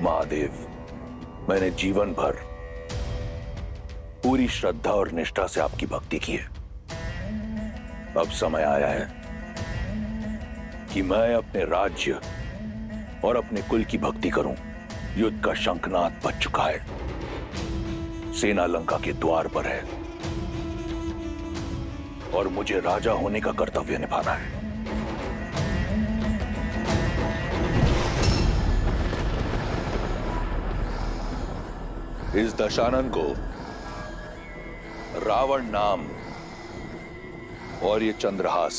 महादेव, मैंने जीवन भर पूरी श्रद्धा और निष्ठा से आपकी भक्ति की है। अब समय आया है कि मैं अपने राज्य और अपने कुल की भक्ति करूं। युद्ध का शंखनाद बज चुका है, सेना लंका के द्वार पर है और मुझे राजा होने का कर्तव्य निभाना है। इस दशानन को रावण नाम और ये चंद्रहास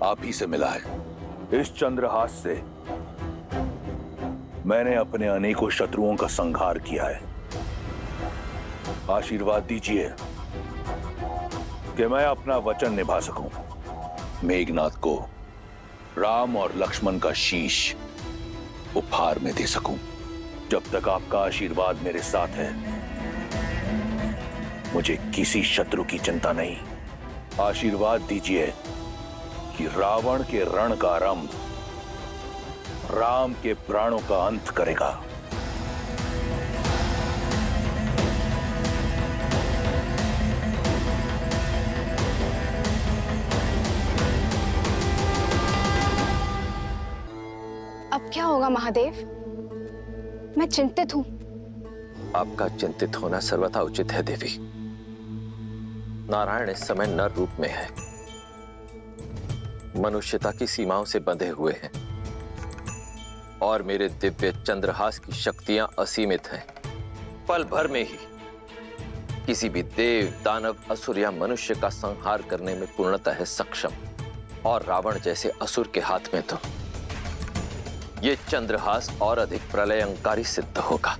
आप ही से मिला है। इस चंद्रहास से मैंने अपने अनेकों शत्रुओं का संहार किया है। आशीर्वाद दीजिए कि मैं अपना वचन निभा सकूं, मेघनाथ को राम और लक्ष्मण का शीश उपहार में दे सकूं। जब तक आपका आशीर्वाद मेरे साथ है, मुझे किसी शत्रु की चिंता नहीं। आशीर्वाद दीजिए कि रावण के रण का आरंभ राम के प्राणों का अंत करेगा। अब क्या होगा महादेव? मैं चिंतित हूं। आपका चिंतित होना सर्वथा उचित है देवी। नारायण इस समय नर रूप में है, मनुष्यता की सीमाओं से बंधे हुए हैं और मेरे दिव्य चंद्रहास की शक्तियां असीमित हैं। पल भर में ही किसी भी देव, दानव, असुर या मनुष्य का संहार करने में पूर्णतः सक्षम। और रावण जैसे असुर के हाथ में तो ये चंद्रहास और अधिक प्रलयंकारी सिद्ध होगा।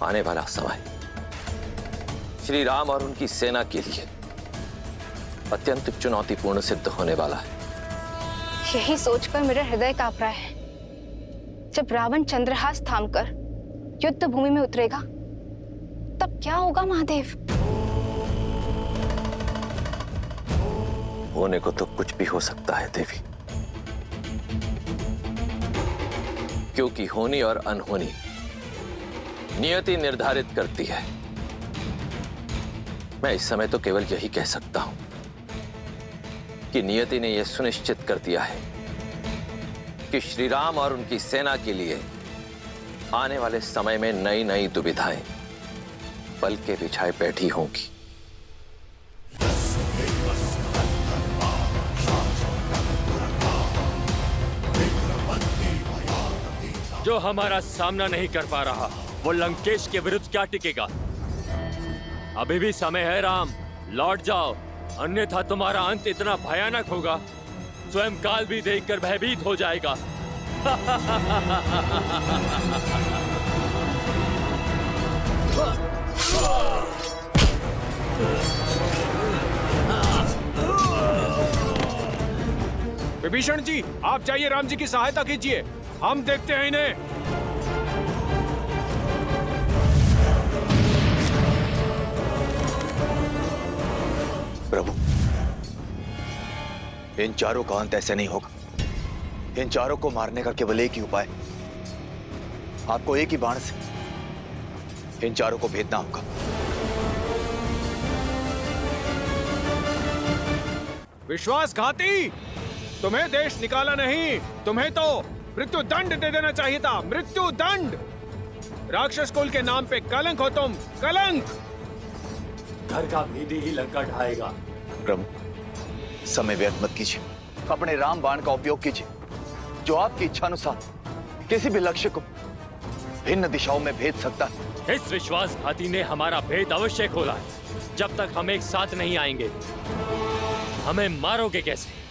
आने वाला समय श्री राम और उनकी सेना के लिए अत्यंत चुनौतीपूर्ण सिद्ध होने वाला है। यही सोचकर मेरा हृदय कांप रहा है। जब रावण चंद्रहास थामकर युद्ध भूमि में उतरेगा, तब क्या होगा महादेव? होने को तो कुछ भी हो सकता है देवी, क्योंकि होनी और अनहोनी नियति निर्धारित करती है। मैं इस समय तो केवल यही कह सकता हूं कि नियति ने यह सुनिश्चित कर दिया है कि श्री राम और उनकी सेना के लिए आने वाले समय में नई नई दुविधाएं पल के बिछाए बैठी होंगी। जो हमारा सामना नहीं कर पा रहा, वो लंकेश के विरुद्ध क्या टिकेगा? अभी भी समय है राम, लौट जाओ, अन्यथा तुम्हारा अंत इतना भयानक होगा, स्वयं काल भी देखकर भयभीत हो जाएगा। विभीषण जी, आप जाइए, राम जी की सहायता कीजिए, हम देखते हैं इन्हें। प्रभु, इन चारों का अंत ऐसे नहीं होगा। इन चारों को मारने का केवल एक ही उपाय, आपको एक ही बाण से इन चारों को भेदना होगा। विश्वासघाती, तुम्हें देश निकाला नहीं, तुम्हें तो मृत्यु दंड दे देना चाहिए था। मृत्यु दंड! राक्षस कुल के नाम पे कलंक हो तुम, कलंक! घर का भेदी ही लंका ढाएगा। प्रभु, समय व्यर्थ मत कीजिए, अपने राम बाण का उपयोग कीजिए, जो आपकी इच्छानुसार किसी भी लक्ष्य को भिन्न दिशाओं में भेज सकता है। इस विश्वासघाती ने हमारा भेद अवश्य खोला है। जब तक हम एक साथ नहीं आएंगे, हमें मारोगे कैसे?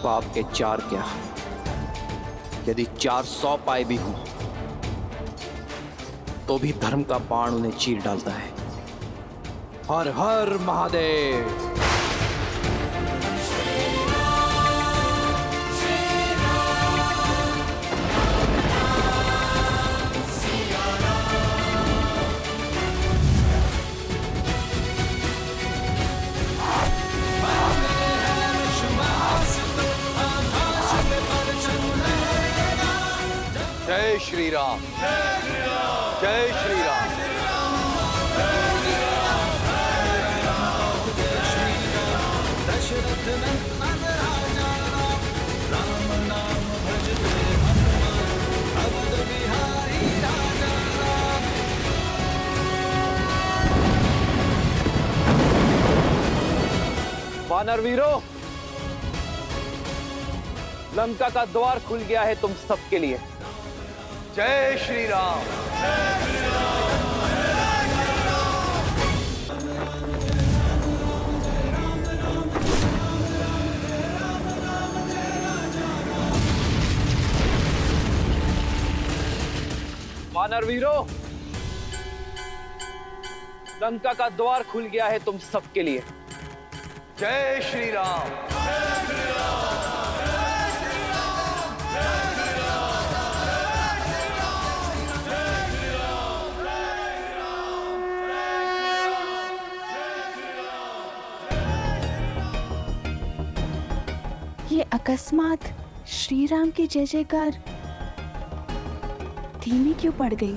पाप के 4 क्या, यदि 400 पाए भी हों तो भी धर्म का बाण उन्हें चीर डालता है। हर हर महादेव। जय श्री राम, जय श्री राम। वानर वीरों, लंका का द्वार खुल गया है तुम सबके लिए। जय श्री राम। वानर वीरों, लंका का द्वार खुल गया है तुम सबके लिए। जय श्री राम। ये अकस्मात श्री राम की जय जयकार धीमी क्यों पड़ गई?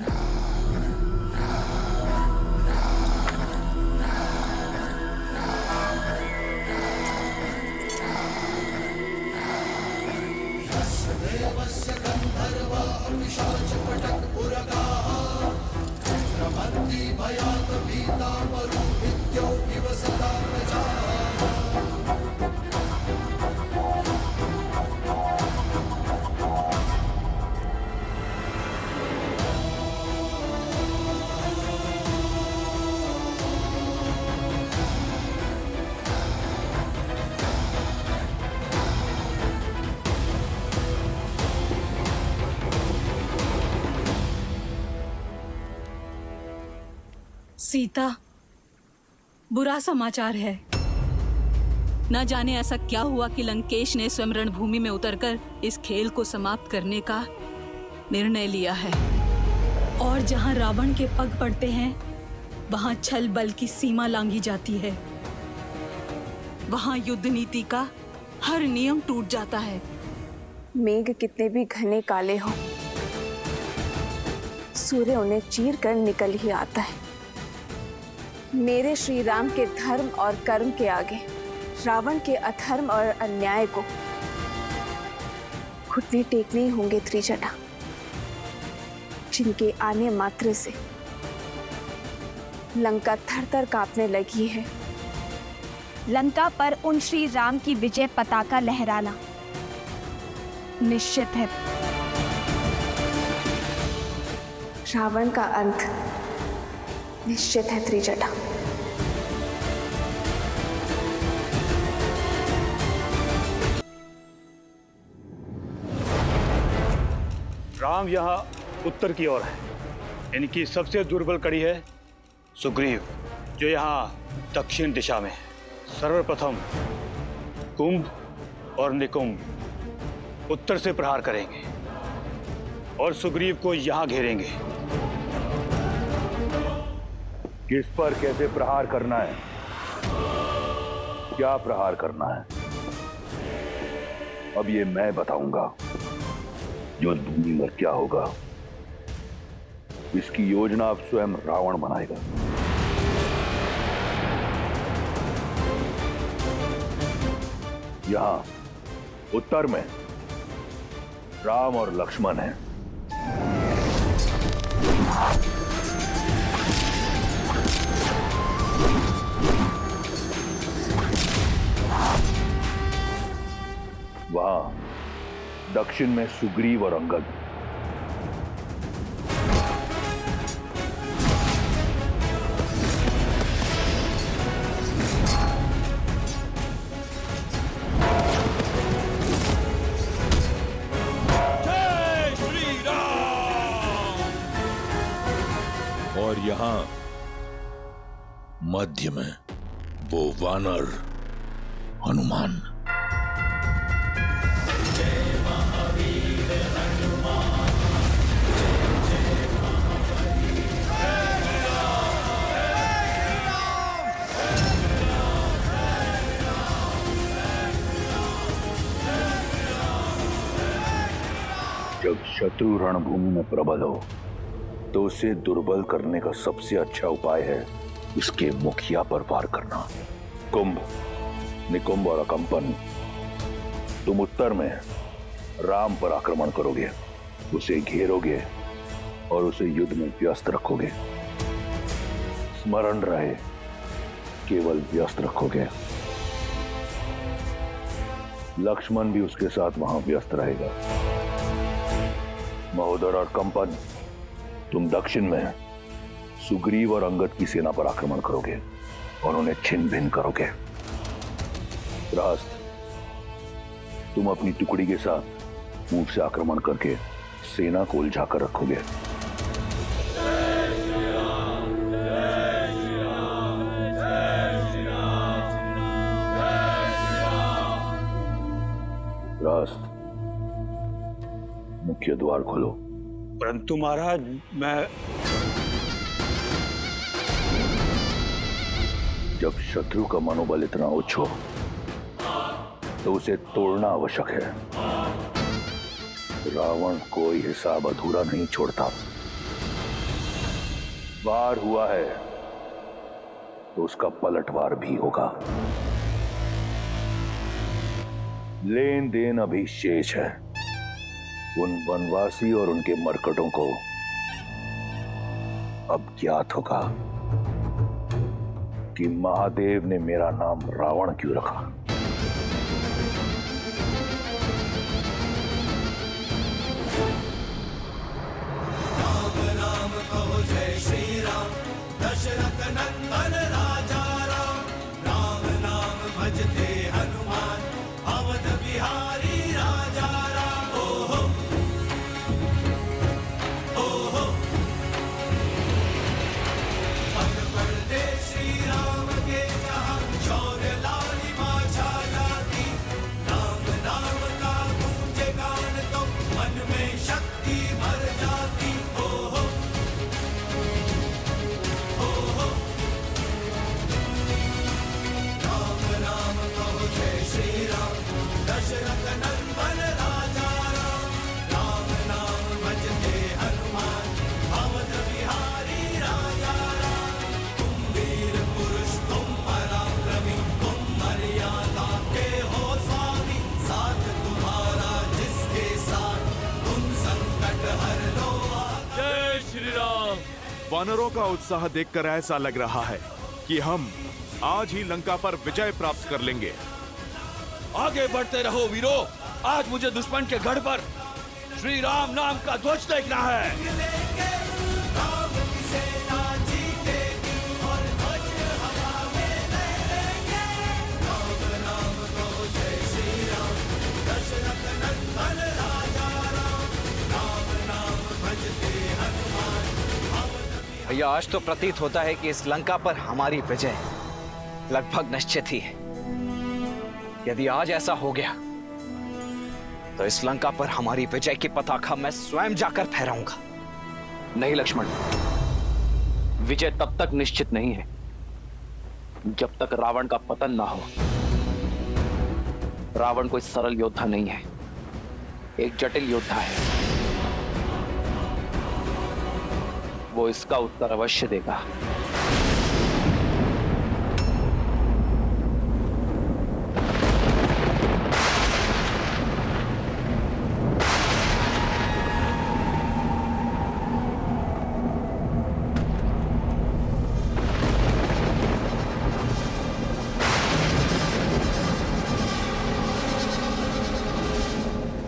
सीता, बुरा समाचार है। न जाने ऐसा क्या हुआ कि लंकेश ने स्वयं रणभूमि में उतरकर इस खेल को समाप्त करने का निर्णय लिया है। और जहां रावण के पग पड़ते हैं, वहां छल बल की सीमा लांघी जाती है। वहां युद्ध नीति का हर नियम टूट जाता है। मेघ कितने भी घने काले हों, सूर्य उन्हें चीर कर निकल ही आता है। मेरे श्री राम के धर्म और कर्म के आगे रावण के अधर्म और अन्याय को घुटने टेकने ही होंगे त्रिजटा, जिनके आने मात्र से लंका थर-थर कांपने लगी है। लंका पर उन श्री राम की विजय पताका लहराना निश्चित है। रावण का अंत निश्चित है त्रिजटा। राम यहाँ उत्तर की ओर है। इनकी सबसे दुर्बल कड़ी है सुग्रीव, जो यहाँ दक्षिण दिशा में है। सर्वप्रथम कुंभ और निकुंभ उत्तर से प्रहार करेंगे और सुग्रीव को यहाँ घेरेंगे। किस पर कैसे प्रहार करना है, क्या प्रहार करना है, अब ये मैं बताऊंगा। युद्ध भूमि में क्या होगा, इसकी योजना अब स्वयं रावण बनाएगा। यहां उत्तर में राम और लक्ष्मण हैं। वहां दक्षिण में सुग्रीव और अंगद। और यहां मध्य में वो वानर हनुमान। जब शत्रु रणभूमि में प्रबल हो तो उसे दुर्बल करने का सबसे अच्छा उपाय है उसके मुखिया पर वार करना। कुंभ, निकुंभ और अकंपन, तुम उत्तर में राम पर आक्रमण करोगे, उसे घेरोगे और उसे युद्ध में व्यस्त रखोगे। स्मरण रहे, केवल व्यस्त रखोगे। लक्ष्मण भी उसके साथ वहां व्यस्त रहेगा। महोदर और कंपन, तुम दक्षिण में सुग्रीव और अंगद की सेना पर आक्रमण करोगे और उन्हें छिन्न भिन्न करोगे। रास्त, तुम अपनी टुकड़ी के साथ पूर्व से आक्रमण करके सेना को उलझाकर रखोगे। रास्त, मुख्य द्वार खोलो। परंतु महाराज, मैं जब शत्रु का मनोबल इतना उच्च हो तो उसे तोड़ना आवश्यक है। रावण कोई हिसाब अधूरा नहीं छोड़ता। वार हुआ है तो उसका पलटवार भी होगा। लेन देन अभी शेष है। उन वनवासी और उनके मरकटों को अब ज्ञात होगा कि महादेव ने मेरा नाम रावण क्यों रखा। राम राम कहो जय श्री राम, दशरथ नंदन राजा राम। राम नाम भजते हनुमान, अवध बिहारी राजा राम। ओहो ओहो, पग पड़ते श्री राम के जहाँ, शौर्य लालिमा छा जाती। राम नाम का गूंजे गान तो मन में शक्ति भर जाती। ओहो ओहो, राम राम कहो जय श्री राम, दशरथ नंदन राजा राम। राम नाम भजते हनुमान, अवध बिहारी राजा राम। तुम वीर पुरुष, तुम पराक्रमी, तुम मर्यादा के हो स्वामी। साथ तुम्हारा जिसके साथ, तुम संकट हर लो। जय श्री राम। वानरों का उत्साह देखकर ऐसा लग रहा है कि हम आज ही लंका पर विजय प्राप्त कर लेंगे। आगे बढ़ते रहो वीरों। आज मुझे दुश्मन के गढ़ पर श्री राम नाम का ध्वज देखना है। राम की सेना जीतेगी और ध्वज हवा में लहरेंगे। राम नाम कहो जय श्री राम, दशरथ नंदन राजा राम। राम नाम भजते हनुमान, भैया, आज तो प्रतीत होता है कि इस लंका पर हमारी विजय लगभग निश्चित ही है। यदि आज ऐसा हो गया तो इस लंका पर हमारी विजय की पताका मैं स्वयं जाकर फहराऊंगा। नहीं लक्ष्मण, विजय तब तक निश्चित नहीं है जब तक रावण का पतन ना हो। रावण कोई सरल योद्धा नहीं है, एक जटिल योद्धा है। वो इसका उत्तर अवश्य देगा।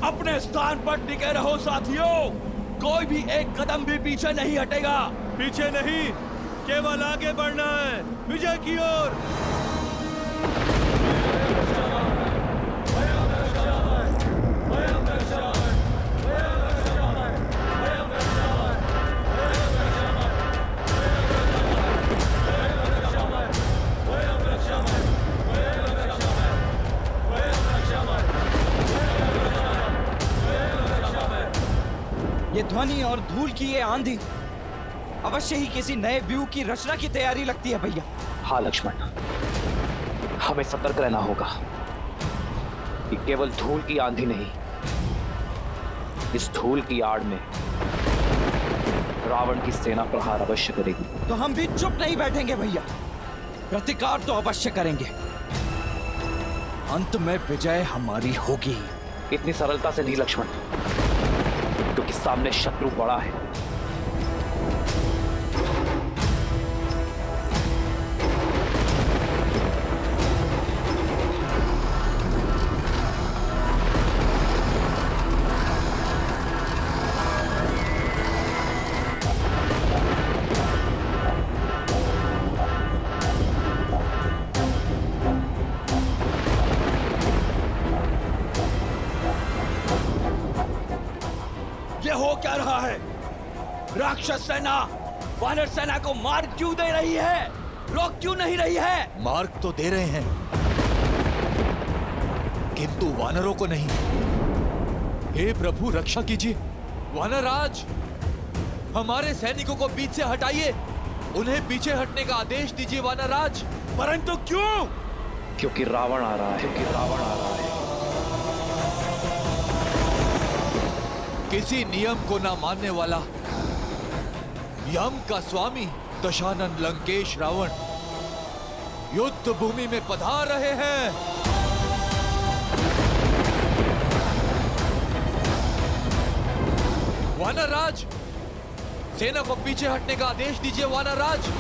अपने स्थान पर टिके रहो साथियों। कोई भी एक कदम भी पीछे नहीं हटेगा। पीछे नहीं, केवल आगे बढ़ना है, विजय की ओर। ध्वनि और धूल की ये आंधी अवश्य ही किसी नए व्यूह की रचना की तैयारी लगती है भैया। हाँ लक्ष्मण, हमें सतर्क रहना होगा कि केवल धूल की आंधी नहीं, इस धूल की आड़ में रावण की सेना प्रहार अवश्य करेगी। तो हम भी चुप नहीं बैठेंगे भैया, प्रतिकार तो अवश्य करेंगे। अंत में विजय हमारी होगी। इतनी सरलता से नहीं लक्ष्मण, क्योंकि सामने शत्रु बड़ा है। ये हो क्या रहा है? राक्षस सेना वानर सेना को मार क्यों दे रही है? रोक क्यों नहीं रही है? मार्ग तो दे रहे हैं, किंतु वानरों को नहीं। हे प्रभु रक्षा कीजिए। वानरराज, हमारे सैनिकों को बीच से हटाइए, उन्हें पीछे हटने का आदेश दीजिए वानरराज। परंतु क्यों? क्योंकि रावण आ रहा है, क्योंकि रावण आ रहा है। किसी नियम को ना मानने वाला यम का स्वामी दशानन लंकेश रावण युद्ध भूमि में पधार रहे हैं। वानरराज, सेना को पीछे हटने का आदेश दीजिए वानरराज।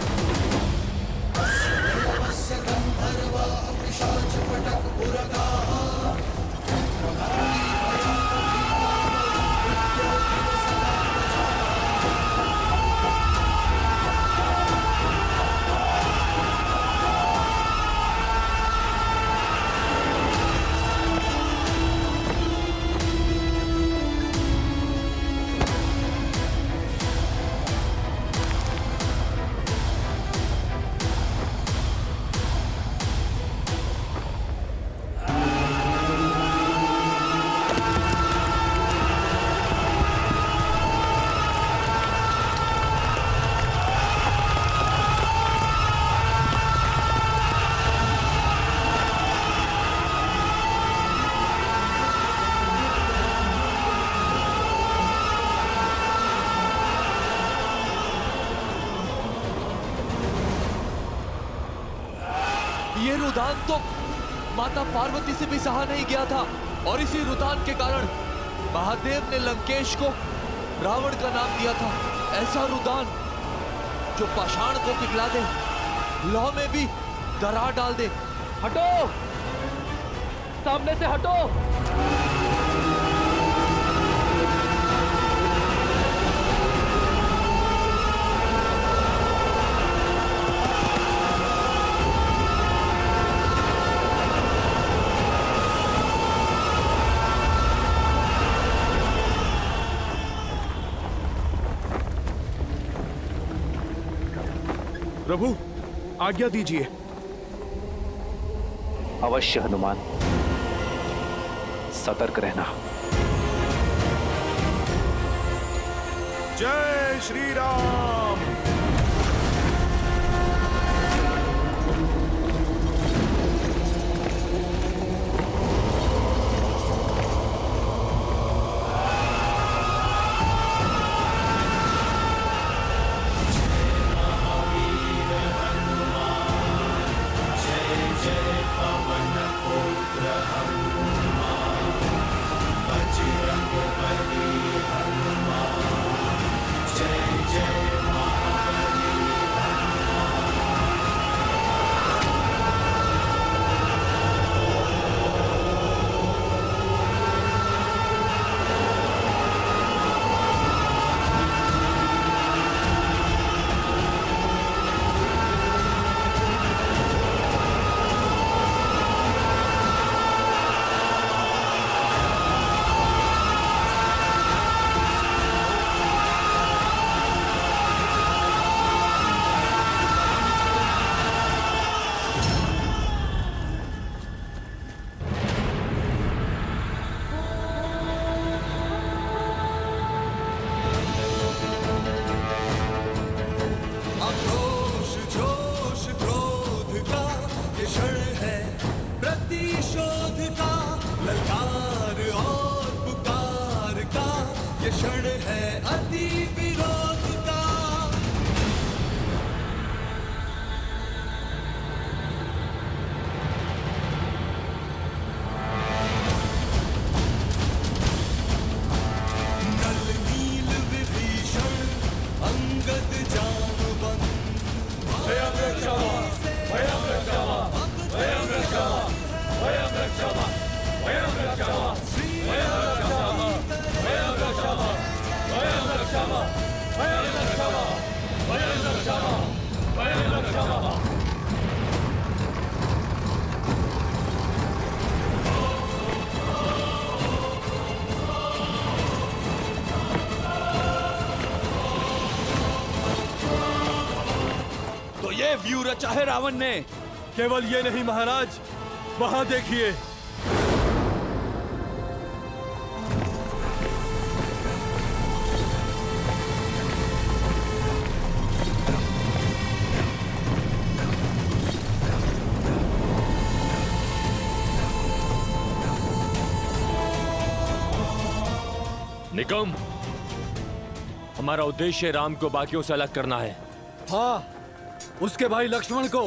ये रुदान तो माता पार्वती से भी सहा नहीं गया था, और इसी रुदान के कारण महादेव ने लंकेश को रावण का नाम दिया था। ऐसा रुदान जो पाषाण को पिघला दे, लौह में भी दरार डाल दे। हटो, सामने से हटो। प्रभु आज्ञा दीजिए। अवश्य हनुमान, सतर्क रहना। जय श्री राम। जय जय तो ये व्यू रचा है रावण ने। केवल ये नहीं महाराज, वहां देखिए। निकम, हमारा उद्देश्य राम को बाकियों से अलग करना है। हाँ, उसके भाई लक्ष्मण को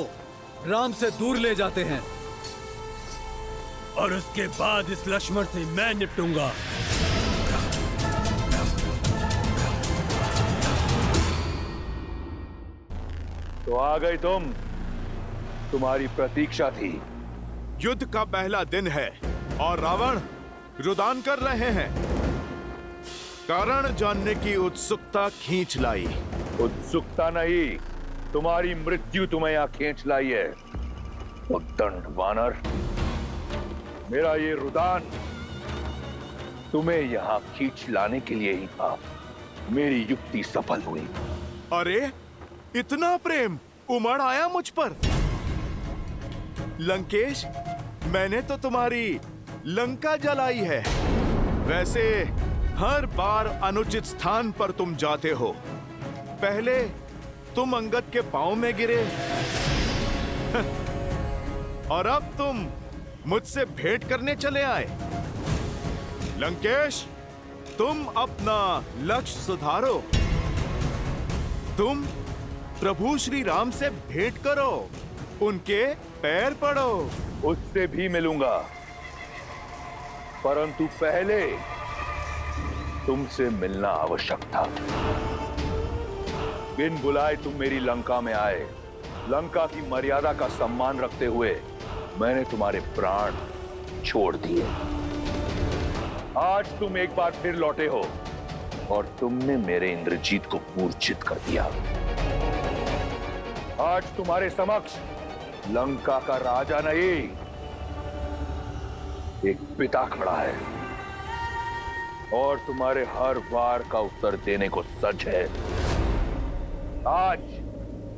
राम से दूर ले जाते हैं और उसके बाद इस लक्ष्मण से मैं निपटूंगा। तो आ गई तुम, तुम्हारी प्रतीक्षा थी। युद्ध का पहला दिन है और रावण रुदान कर रहे हैं। कारण जानने की उत्सुकता खींच लाई। उत्सुकता नहीं, तुम्हारी मृत्यु तुम्हें यहाँ खींच लाई है। उद्दंड वानर, मेरा ये रुदान तुम्हें यहाँ खींच लाने के लिए ही था। मेरी युक्ति सफल हुई। अरे इतना प्रेम उमड़ आया मुझ पर। लंकेश, मैंने तो तुम्हारी लंका जलाई है। वैसे हर बार अनुचित स्थान पर तुम जाते हो। पहले तुम अंगद के पांव में गिरे और अब तुम मुझसे भेंट करने चले आए। लंकेश, तुम अपना लक्ष्य सुधारो। तुम प्रभु श्री राम से भेंट करो, उनके पैर पड़ो। उससे भी मिलूंगा, परंतु पहले तुमसे मिलना आवश्यक था। बिन बुलाए तुम मेरी लंका में आए। लंका की मर्यादा का सम्मान रखते हुए मैंने तुम्हारे प्राण छोड़ दिए। आज तुम एक बार फिर लौटे हो और तुमने मेरे इंद्रजीत को मूर्छित कर दिया। आज तुम्हारे समक्ष लंका का राजा नहीं, एक पिता खड़ा है और तुम्हारे हर वार का उत्तर देने को सज है। आज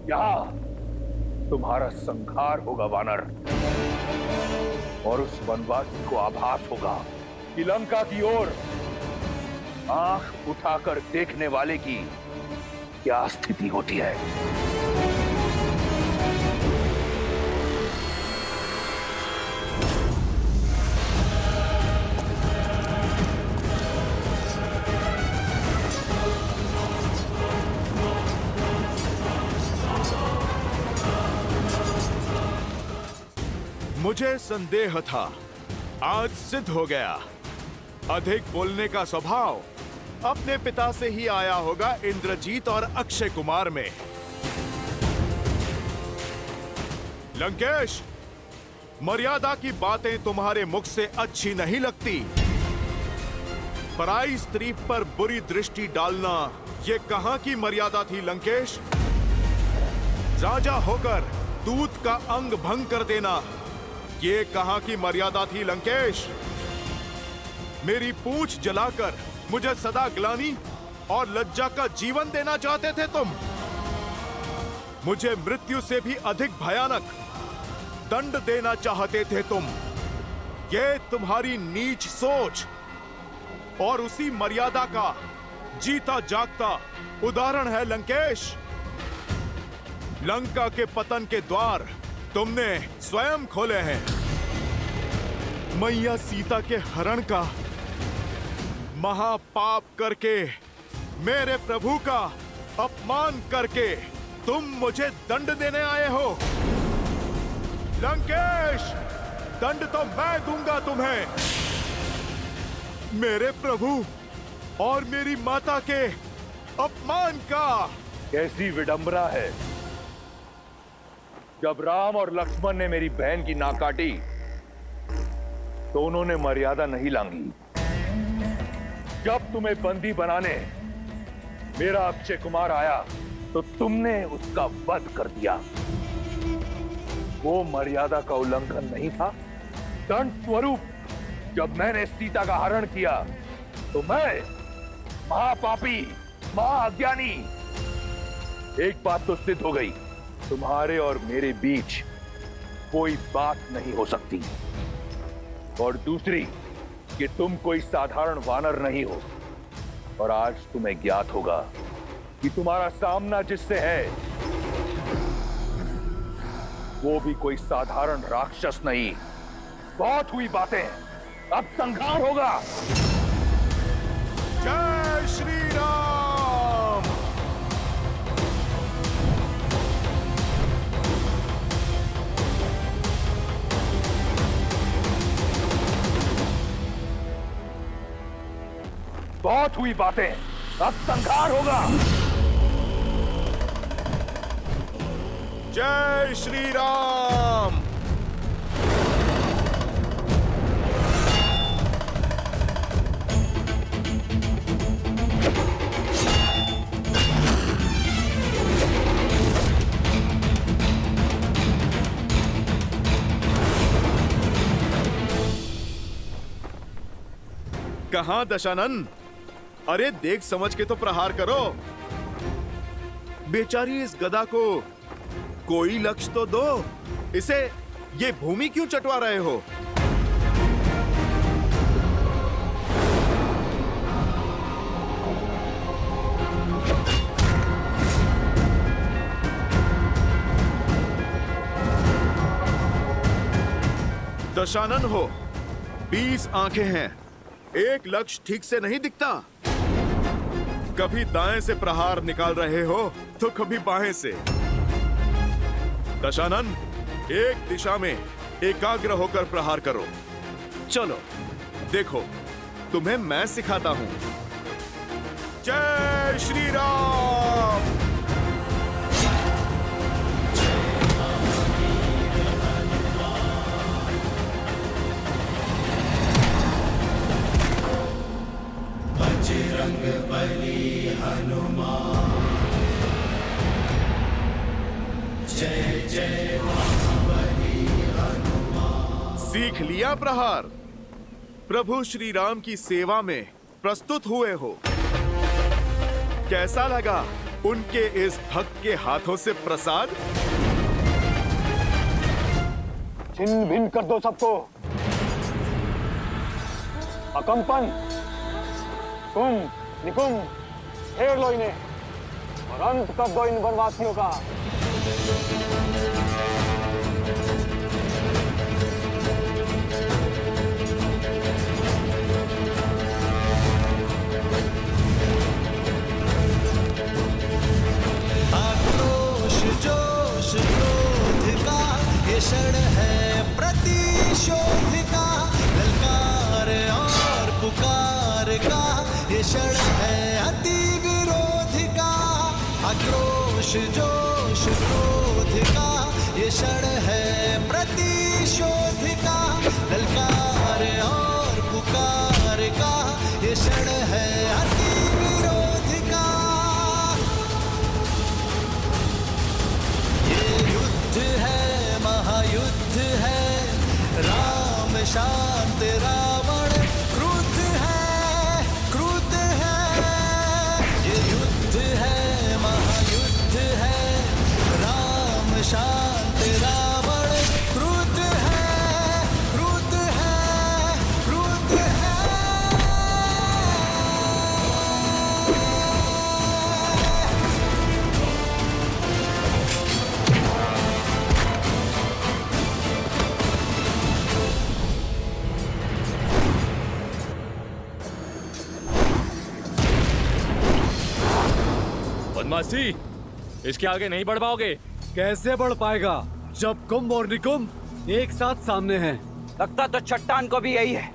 यहां तुम्हारा संहार होगा वानर, और उस वनवासी को आभास होगा कि लंका की ओर आंख उठाकर देखने वाले की क्या स्थिति होती है। मुझे संदेह था, आज सिद्ध हो गया। अधिक बोलने का स्वभाव अपने पिता से ही आया होगा इंद्रजीत और अक्षय कुमार में। लंकेश, मर्यादा की बातें तुम्हारे मुख से अच्छी नहीं लगती। पराई स्त्री पर बुरी दृष्टि डालना ये कहां की मर्यादा थी लंकेश? राजा होकर दूत का अंग भंग कर देना ये कहां की मर्यादा थी लंकेश? मेरी पूंछ जलाकर मुझे सदा ग्लानि और लज्जा का जीवन देना चाहते थे तुम। मुझे मृत्यु से भी अधिक भयानक दंड देना चाहते थे तुम। ये तुम्हारी नीच सोच और उसी मर्यादा का जीता जागता उदाहरण है लंकेश। लंका के पतन के द्वार तुमने स्वयं खोले हैं। मैया सीता के हरण का महापाप करके, मेरे प्रभु का अपमान करके तुम मुझे दंड देने आए हो। लंकेश, दंड तो मैं दूंगा तुम्हें। मेरे प्रभु और मेरी माता के अपमान का। कैसी विडंबना है, जब राम और लक्ष्मण ने मेरी बहन की नाक काटी तो उन्होंने मर्यादा नहीं लांगी। जब तुम्हें बंदी बनाने मेरा अक्षय कुमार आया तो तुमने उसका वध कर दिया। वो मर्यादा का उल्लंघन नहीं था? दंड स्वरूप जब मैंने सीता का हरण किया तो मैं महापापी, महाअज्ञानी। एक बात तो सिद्ध हो गई, तुम्हारे और मेरे बीच कोई बात नहीं हो सकती। और दूसरी कि तुम कोई साधारण वानर नहीं हो। और आज तुम्हें ज्ञात होगा कि तुम्हारा सामना जिससे है वो भी कोई साधारण राक्षस नहीं। बहुत हुई बातें, अब संहार होगा। जय श्री राम। बहुत हुई बातें, अब संहार होगा। जय श्री राम। कहां दशानन? अरे देख समझ के तो प्रहार करो। बेचारी इस गदा को कोई लक्ष्य तो दो। इसे ये भूमि क्यों चटवा रहे हो? दशानन हो, 20 आंखें हैं, एक लक्ष्य ठीक से नहीं दिखता। कभी दाएं से प्रहार निकाल रहे हो तो कभी बाएं से। दशानन, एक दिशा में एकाग्र होकर प्रहार करो। चलो देखो, तुम्हें मैं सिखाता हूं। जय श्री राम। बजरंग बली हनुमान, जय जय महाबली हनुमान। सीख लिया प्रहार? प्रभु श्री राम की सेवा में प्रस्तुत हुए हो। कैसा लगा उनके इस भक्त के हाथों से प्रसाद? छिन्न भिन्न कर दो सबको। अकंपन, कुंभ निकुंभ घेर लो इन्हें और अंत कर दो इन वनवासियों का। आक्रोश जोश क्रोध का ये क्षण है प्रतिशोध का। ललकार और पुकार का ये क्षण है अति विरोध का। आक्रोश जोश क्रोध का ये क्षण है प्रतिशोध का। ललकार और पुकार का ये क्षण है अति विरोध का। ये युद्ध है, महायुद्ध है, राम शांत रावण क्रुद्ध है, क्रुद्ध है। ये युद्ध है, महायुद्ध है, राम शांत रावण क्रुद्ध है, क्रुद्ध है, क्रुद्ध है। बदमाशी, इसके आगे नहीं बढ़ पाओगे। कैसे बढ़ पाएगा जब कुंभ और निकुंभ एक साथ सामने हैं? लगता तो चट्टान को भी यही है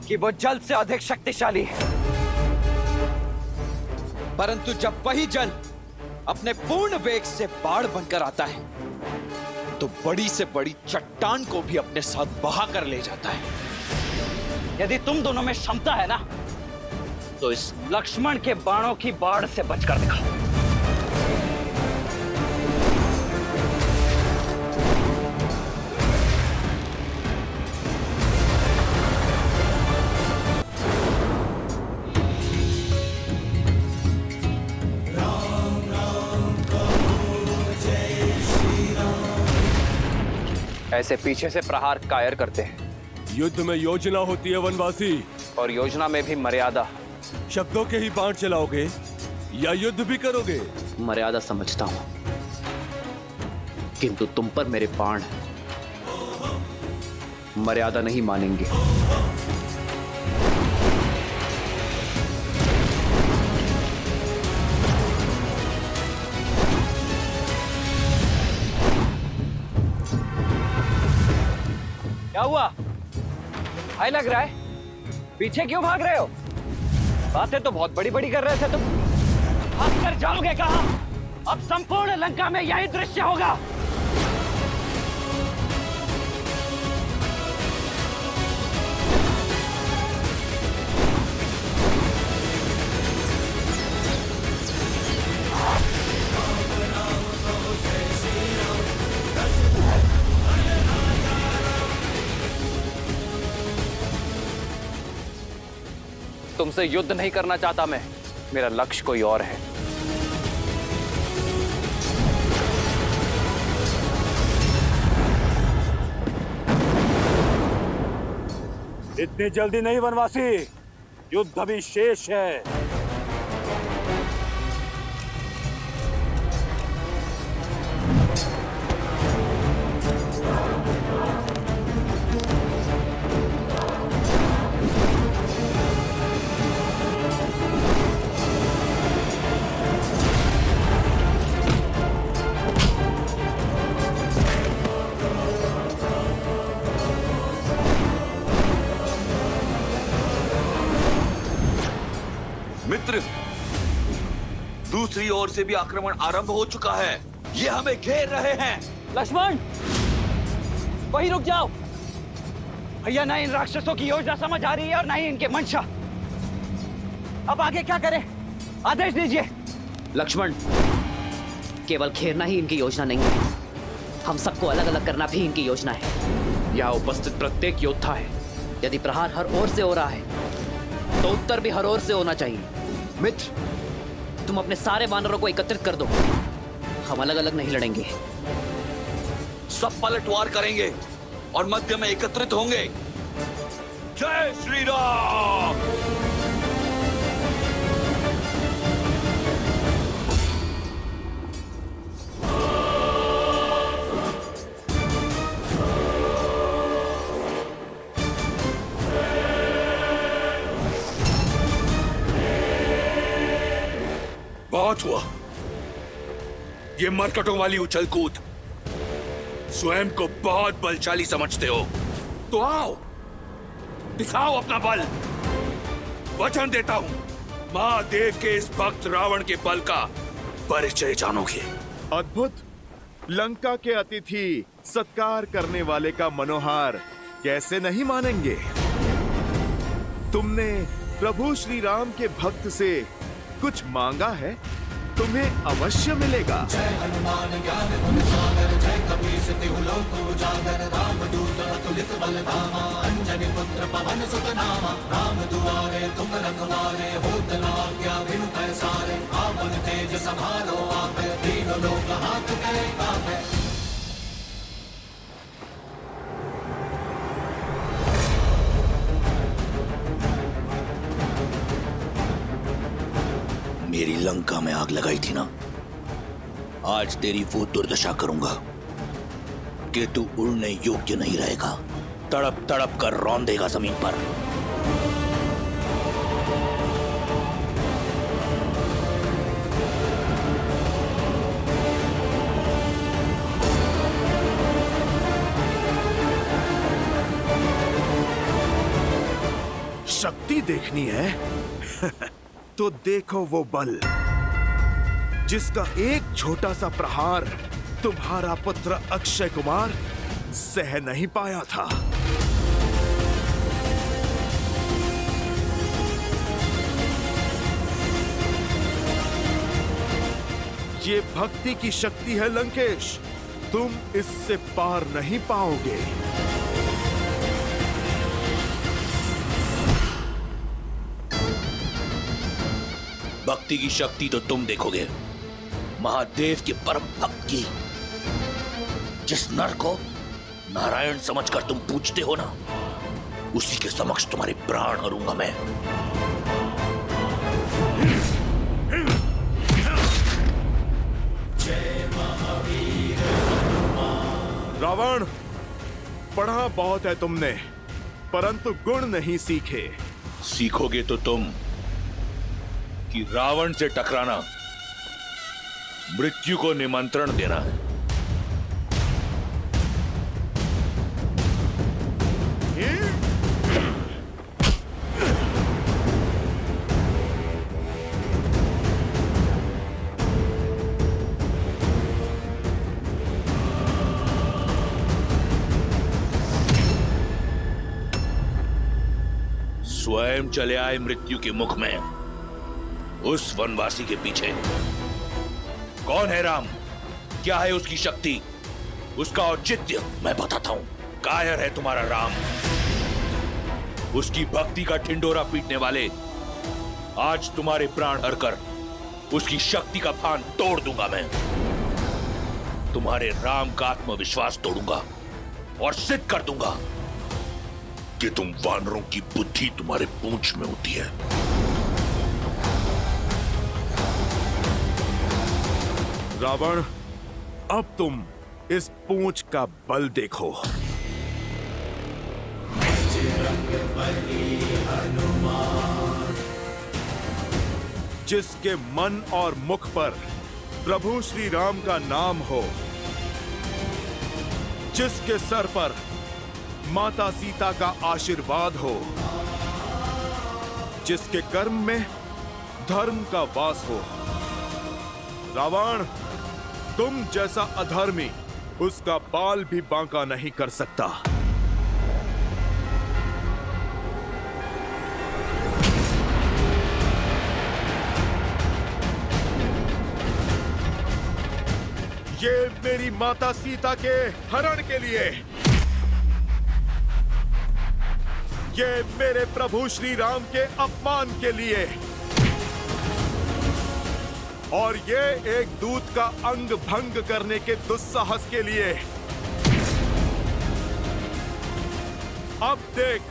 कि वो जल से अधिक शक्तिशाली है। परंतु जब वही जल अपने पूर्ण वेग से बाढ़ बनकर आता है तो बड़ी से बड़ी चट्टान को भी अपने साथ बहा कर ले जाता है। यदि तुम दोनों में क्षमता है ना, तो इस लक्ष्मण के बाणों की बाढ़ से बचकर दिखाओ। राम राम कहो जय ऐसे पीछे से प्रहार कायर करते हैं। युद्ध में योजना होती है वनवासी, और योजना में भी मर्यादा। शब्दों के ही बाण चलाओगे या युद्ध भी करोगे? मर्यादा समझता हूं, किंतु तुम पर मेरे बाण हैं। मर्यादा नहीं मानेंगे। क्या हुआ? हाय लग रहा है, पीछे क्यों भाग रहे हो? बातें तो बहुत बड़ी बड़ी कर रहे थे तुम। भाग कर जाओगे कहां? अब संपूर्ण लंका में यही दृश्य होगा। तुमसे युद्ध नहीं करना चाहता मैं, मेरा लक्ष्य कोई और है। इतनी जल्दी नहीं वनवासी, युद्ध अभी शेष है। मित्र, दूसरी ओर से भी आक्रमण आरंभ हो चुका है। ये हमें घेर रहे हैं। लक्ष्मण, वहीं रुक जाओ। भैया, ना इन राक्षसों की योजना समझ आ रही है और ना ही इनके मंशा। अब आगे क्या करें? आदेश दीजिए। लक्ष्मण, केवल घेरना ही इनकी योजना नहीं है, हम सबको अलग अलग करना भी इनकी योजना है। यहाँ उपस्थित प्रत्येक योद्धा है। यदि प्रहार हर ओर से हो रहा है तो उत्तर भी हर ओर से होना चाहिए। मित्र, तुम अपने सारे वानरों को एकत्रित कर दो। हम अलग अलग नहीं लड़ेंगे। सब पलटवार करेंगे और मध्य में एकत्रित होंगे। जय श्री राम। बहुत हुआ ये मरकटों वाली उछल कूद। स्वयं को बहुत बलशाली समझते हो तो आओ, दिखाओ अपना बल। वचन देता हूं, महादेव के इस भक्त रावण के बल का परिचय जानोगे। अद्भुत। लंका के अतिथि सत्कार करने वाले का मनोहार कैसे नहीं मानेंगे। तुमने प्रभु श्री राम के भक्त से कुछ मांगा है, तुम्हें अवश्य मिलेगा। जय हनुमान ज्ञान गुण सागर, जय कपीस तिहु लोक उजागर, रामदूत अतुलित बल धामा, अंजनी पुत्र पवन सुत नामा, राम दुआरे तुम रखवारे, होत न आज्ञा बिनु पैसारे, आपन तेज संभालो आपे, तीनों लोक हाथ में कापे। मेरी लंका में आग लगाई थी ना, आज तेरी वो दुर्दशा करूंगा कि तू उड़ने योग्य नहीं रहेगा। तड़प तड़प कर रौंदेगा जमीन पर। शक्ति देखनी है तो देखो वो बल जिसका एक छोटा सा प्रहार तुम्हारा पुत्र अक्षय कुमार सह नहीं पाया था। ये भक्ति की शक्ति है लंकेश, तुम इससे पार नहीं पाओगे। भक्ति की शक्ति तो तुम देखोगे, महादेव के परम भक्त की। जिस नर को नारायण समझकर तुम पूछते हो ना, उसी के समक्ष तुम्हारे प्राण हरूंगा मैं। रावण, पढ़ा बहुत है तुमने, परंतु गुण नहीं सीखे। सीखोगे तो तुम कि रावण से टकराना मृत्यु को निमंत्रण देना है। स्वयं चले आए मृत्यु के मुख में, उस वनवासी के पीछे। कौन है राम? क्या है उसकी शक्ति, उसका औचित्य? मैं बताता हूं। कायर है तुम्हारा राम, उसकी भक्ति का ढिंडोरा पीटने वाले। आज तुम्हारे प्राण हरकर उसकी शक्ति का फान तोड़ दूंगा मैं। तुम्हारे राम का आत्मविश्वास तोड़ूंगा और सिद्ध कर दूंगा कि तुम वानरों की बुद्धि तुम्हारे पूंछ में होती है। रावण, अब तुम इस पूंछ का बल देखो। जिसके मन और मुख पर प्रभु श्री राम का नाम हो, जिसके सर पर माता सीता का आशीर्वाद हो, जिसके कर्म में धर्म का वास हो। रावण, तुम जैसा अधर्मी उसका बाल भी बांका नहीं कर सकता। ये मेरी माता सीता के हरण के लिए, ये मेरे प्रभु श्री राम के अपमान के लिए, और ये एक दूत का अंग भंग करने के दुस्साहस के लिए। अब देख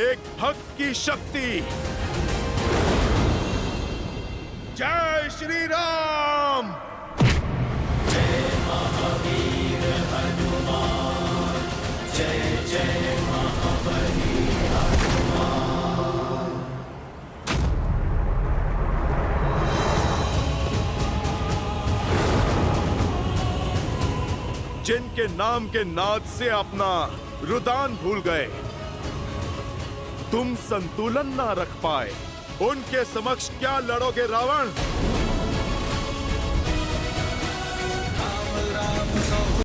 एक भक्त की शक्ति। जय श्री राम। जय महावीर हनुमान, जय जय महाबली हनुमान। जिनके नाम के नाद से अपना रुदान भूल गए, तुम संतुलन ना रख पाए, उनके समक्ष क्या लड़ोगे रावण?